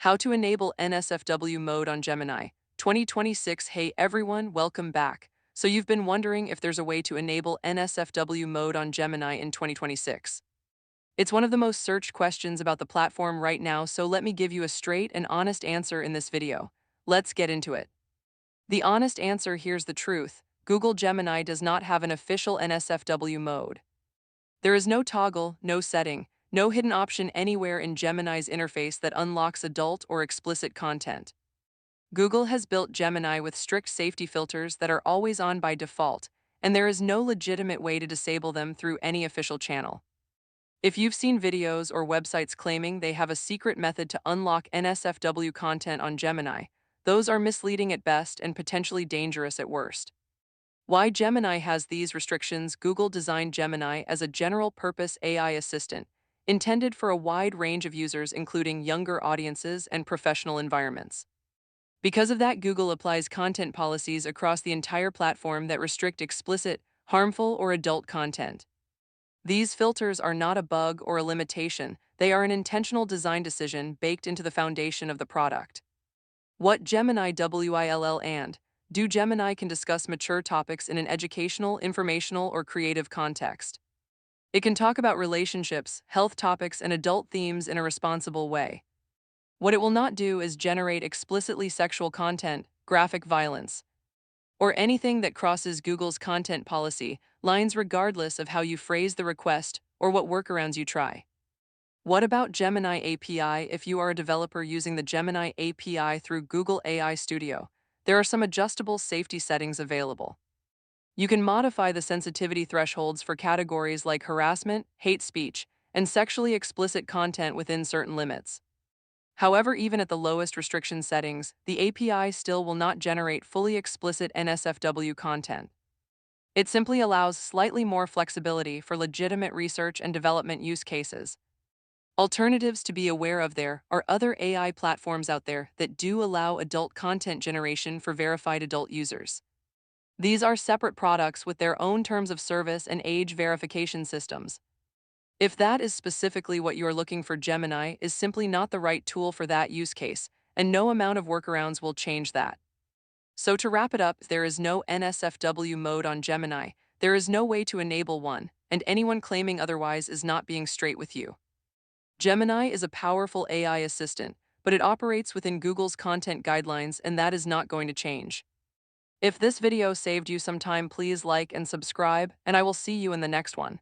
How to enable NSFW mode on Gemini 2026. Hey everyone, welcome back. So you've been wondering if there's a way to enable NSFW mode on Gemini in 2026. It's one of the most searched questions about the platform right now, so let me give you a straight and honest answer in this video. Let's get into it. The honest answer: here's the truth. Google Gemini does not have an official NSFW mode. There is no toggle, no setting, no hidden option anywhere in Gemini's interface that unlocks adult or explicit content. Google has built Gemini with strict safety filters that are always on by default, and there is no legitimate way to disable them through any official channel. If you've seen videos or websites claiming they have a secret method to unlock NSFW content on Gemini, those are misleading at best and potentially dangerous at worst. Why Gemini has these restrictions: Google designed Gemini as a general-purpose AI assistant, intended for a wide range of users including younger audiences and professional environments. Because of that, Google applies content policies across the entire platform that restrict explicit, harmful, or adult content. These filters are not a bug or a limitation, they are an intentional design decision baked into the foundation of the product. What Gemini will and do: Gemini can discuss mature topics in an educational, informational, or creative context. It can talk about relationships, health topics, and adult themes in a responsible way. What it will not do is generate explicitly sexual content, graphic violence, or anything that crosses Google's content policy lines, regardless of how you phrase the request or what workarounds you try. What about Gemini API? If you are a developer using the Gemini API through Google AI Studio, there are some adjustable safety settings available. You can modify the sensitivity thresholds for categories like harassment, hate speech, and sexually explicit content within certain limits. However, even at the lowest restriction settings, the API still will not generate fully explicit NSFW content. It simply allows slightly more flexibility for legitimate research and development use cases. Alternatives to be aware of: there are other AI platforms out there that do allow adult content generation for verified adult users. These are separate products with their own terms of service and age verification systems. If that is specifically what you're looking for, Gemini is simply not the right tool for that use case, and no amount of workarounds will change that. So to wrap it up, there is no NSFW mode on Gemini, there is no way to enable one, and anyone claiming otherwise is not being straight with you. Gemini is a powerful AI assistant, but it operates within Google's content guidelines, and that is not going to change. If this video saved you some time, please like and subscribe, and I will see you in the next one.